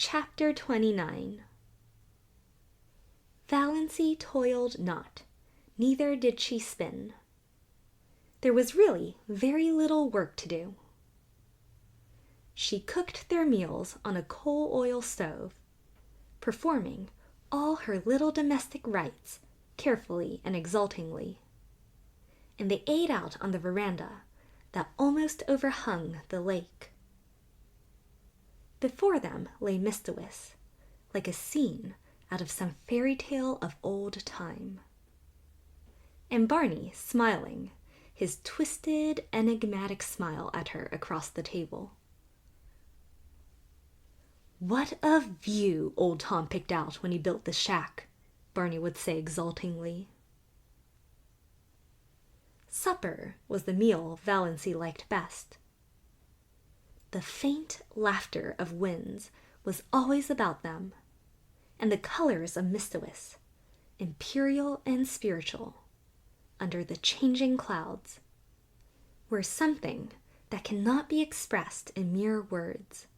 Chapter 29. Valancy toiled not, neither did she spin. There was really very little work to do. She cooked their meals on a coal-oil stove, performing all her little domestic rites carefully and exultingly, and they ate out on the veranda that almost overhung the lake. Before them lay Mistawis, like a scene out of some fairy tale of old time. And Barney smiling, his twisted, enigmatic smile at her across the table. "What a view old Tom picked out when he built this shack," Barney would say exultingly. Supper was the meal Valancy liked best. The faint laughter of winds was always about them, and the colors of Mistawis, imperial and spiritual, under the changing clouds, were something that cannot be expressed in mere words.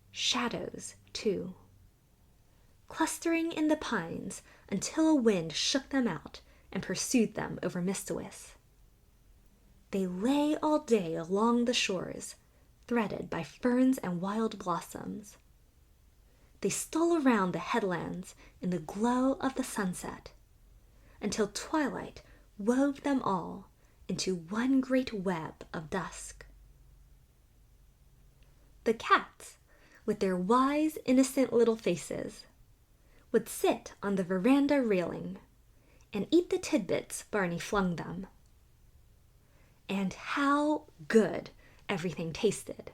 Shadows, too, clustering in the pines until a wind shook them out and pursued them over Mistawis. They lay all day along the shores, threaded by ferns and wild blossoms. They stole around the headlands in the glow of the sunset, until twilight wove them all into one great web of dusk. The cats, with their wise, innocent little faces, would sit on the veranda railing and eat the tidbits Barney flung them. And how good everything tasted!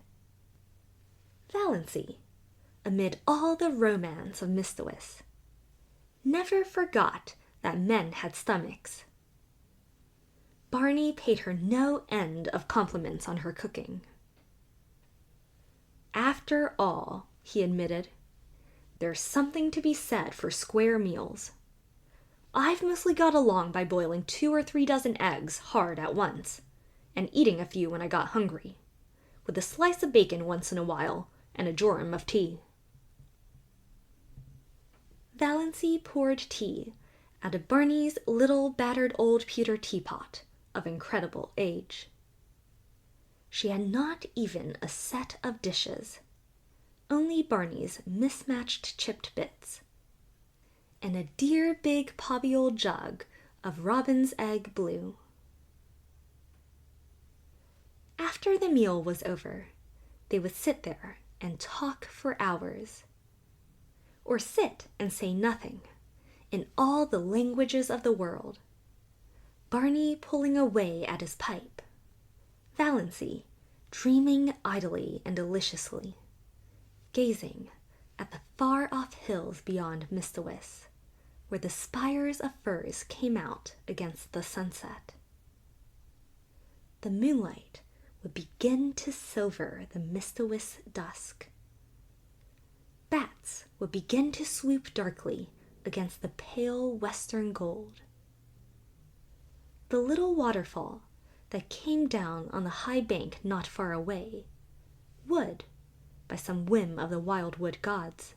Valancy, amid all the romance of Mistawis, never forgot that men had stomachs. Barney paid her no end of compliments on her cooking. "After all," he admitted, "there's something to be said for square meals. I've mostly got along by boiling 2 or 3 dozen eggs hard at once, and eating a few when I got hungry, with a slice of bacon once in a while and a jorum of tea." Valancy poured tea out of Barney's little battered old pewter teapot of incredible age. She had not even a set of dishes, only Barney's mismatched chipped bits, and a dear big pobby old jug of robin's egg blue. After the meal was over, they would sit there and talk for hours, or sit and say nothing in all the languages of the world, Barney pulling away at his pipe, Valancy dreaming idly and deliciously, gazing at the far-off hills beyond Mistawis, where the spires of firs came out against the sunset. The moonlight would begin to silver the Mistawis dusk. Bats would begin to swoop darkly against the pale western gold. The little waterfall that came down on the high bank not far away would, by some whim of the wildwood gods,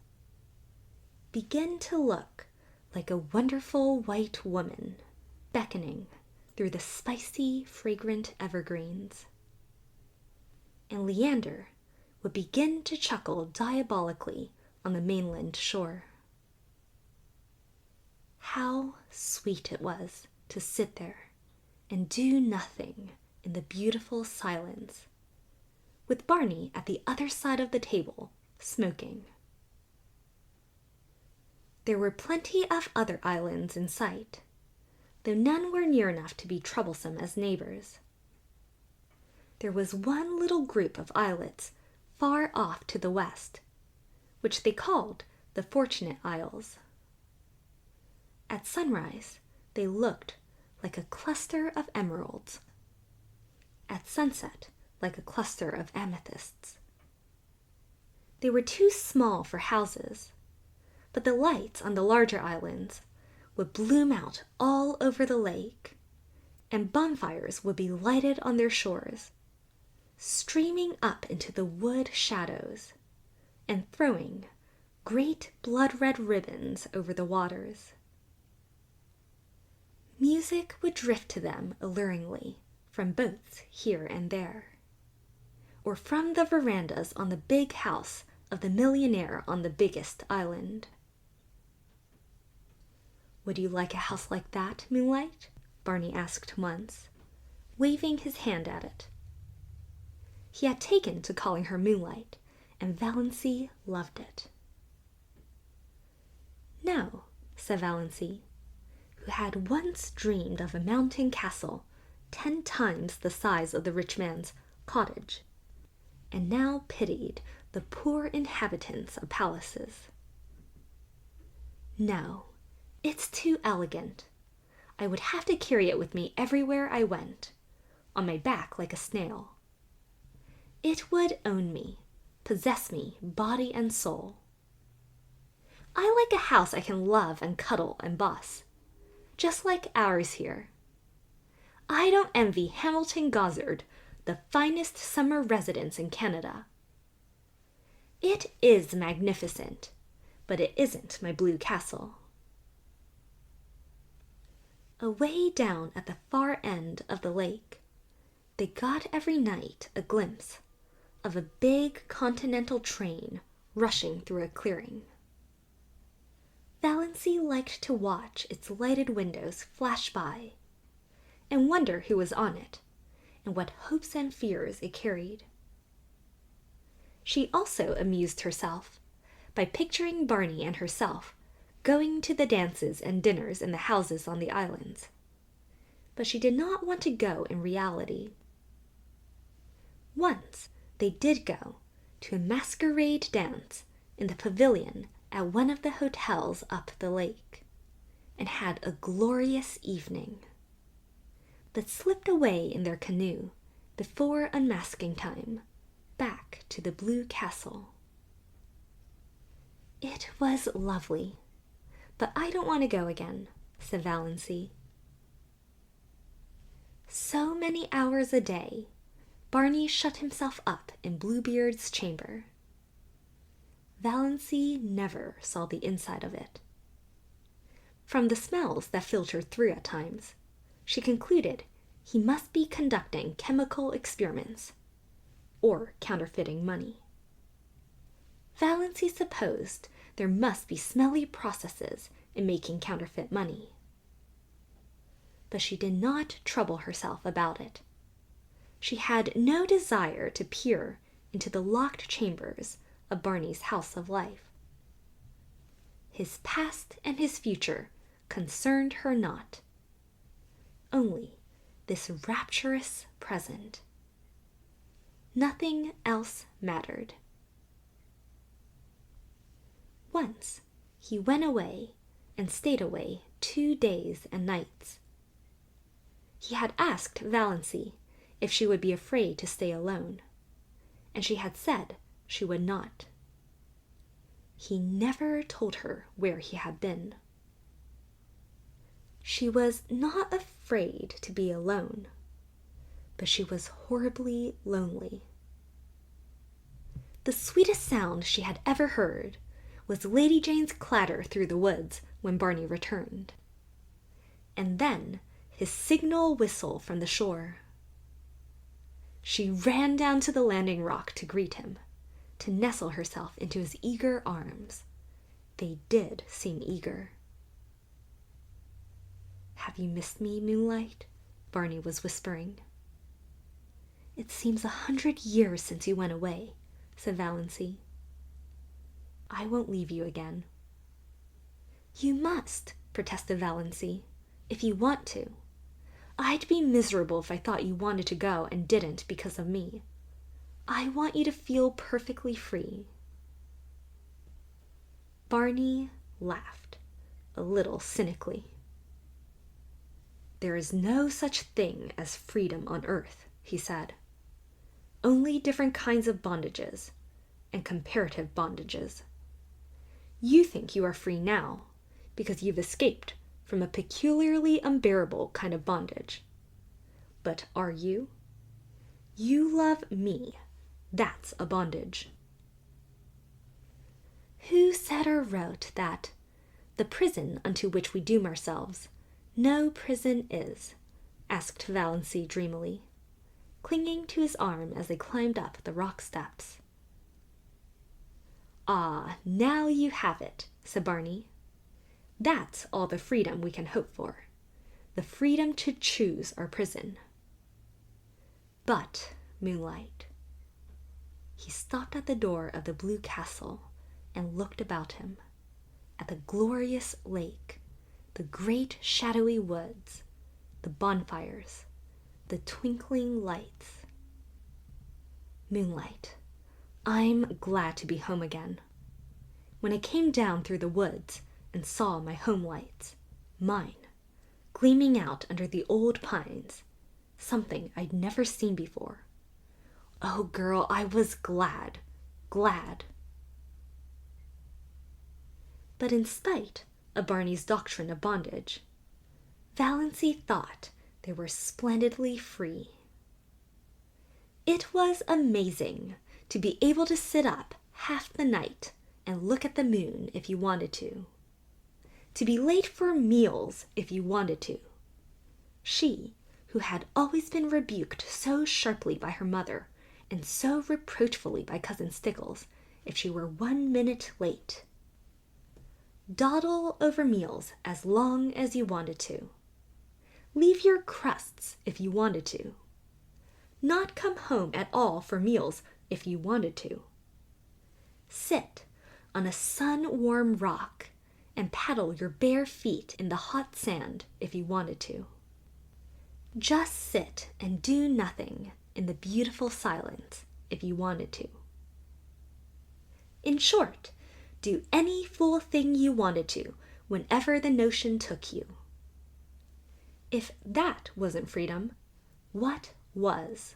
begin to look like a wonderful white woman beckoning through the spicy, fragrant evergreens. And Leander would begin to chuckle diabolically on the mainland shore. How sweet it was to sit there and do nothing in the beautiful silence, with Barney at the other side of the table, smoking. There were plenty of other islands in sight, though none were near enough to be troublesome as neighbors. There was one little group of islets far off to the west, which they called the Fortunate Isles. At sunrise, they looked like a cluster of emeralds. At sunset, like a cluster of amethysts. They were too small for houses, but the lights on the larger islands would bloom out all over the lake, and bonfires would be lighted on their shores, streaming up into the wood shadows, and throwing great blood-red ribbons over the waters. Music would drift to them alluringly from boats here and there, or from the verandas on the big house of the millionaire on the biggest island. "Would you like a house like that, Moonlight?" Barney asked once, waving his hand at it. He had taken to calling her Moonlight, and Valancy loved it. "No," said Valancy, who had once dreamed of a mountain castle 10 times the size of the rich man's cottage, and now pitied the poor inhabitants of palaces. "No, it's too elegant. I would have to carry it with me everywhere I went, on my back like a snail. It would own me, possess me, body and soul. I like a house I can love and cuddle and boss, just like ours here. I don't envy Hamilton Goddard, the finest summer residence in Canada. It is magnificent, but it isn't my blue castle." Away down at the far end of the lake, they got every night a glimpse of a big continental train rushing through a clearing. Valancy liked to watch its lighted windows flash by, and wonder who was on it, and what hopes and fears it carried. She also amused herself by picturing Barney and herself going to the dances and dinners in the houses on the islands, but she did not want to go in reality. Once they did go to a masquerade dance in the pavilion at one of the hotels up the lake, and had a glorious evening, but slipped away in their canoe before unmasking time, back to the Blue Castle. "It was lovely, but I don't want to go again," said Valancy. So many hours a day, Barney shut himself up in Bluebeard's chamber. Valancy never saw the inside of it. From the smells that filtered through at times, she concluded he must be conducting chemical experiments, or counterfeiting money. Valancy supposed there must be smelly processes in making counterfeit money, but she did not trouble herself about it. She had no desire to peer into the locked chambers of Barney's house of life. His past and his future concerned her not. Only this rapturous present. Nothing else mattered. Once he went away and stayed away 2 days and nights. He had asked Valancy if she would be afraid to stay alone, and she had said she would not. He never told her where he had been. She was not afraid to be alone, but she was horribly lonely. The sweetest sound she had ever heard was Lady Jane's clatter through the woods when Barney returned, and then his signal whistle from the shore. She ran down to the landing rock to greet him, to nestle herself into his eager arms. They did seem eager. "Have you missed me, Moonlight?" Barney was whispering. "It seems 100 years since you went away," said Valancy. "I won't leave you again." "You must," protested Valancy, "if you want to. I'd be miserable if I thought you wanted to go and didn't because of me. I want you to feel perfectly free." Barney laughed, a little cynically. "There is no such thing as freedom on earth," he said. "Only different kinds of bondages, and comparative bondages. You think you are free now, because you've escaped from a peculiarly unbearable kind of bondage. But are you? You love me. That's a bondage." said or wrote that the prison unto which we doom ourselves no prison is? Asked Valancy dreamily, clinging to his arm as they climbed up the rock steps. Ah, now you have it, said Barney. That's all the freedom we can hope for, the freedom to choose our prison. But, Moonlight, he stopped at the door of the blue castle and looked about him, at the glorious lake, the great shadowy woods, the bonfires, the twinkling lights. Moonlight, I'm glad to be home again. When I came down through the woods and saw my home lights, mine, gleaming out under the old pines, something I'd never seen before. Oh, girl, I was glad, glad. But in spite of Barney's doctrine of bondage, Valancy thought they were splendidly free. It was amazing to be able to sit up half the night and look at the moon if you wanted to be late for meals if you wanted to. She, who had always been rebuked so sharply by her mother and so reproachfully by Cousin Stickles if she were 1 minute late. Dawdle over meals as long as you wanted to. Leave your crusts if you wanted to. Not come home at all for meals if you wanted to. Sit on a sun-warm rock and paddle your bare feet in the hot sand if you wanted to. Just sit and do nothing in the beautiful silence if you wanted to. In short, do any fool thing you wanted to whenever the notion took you. If that wasn't freedom, what was?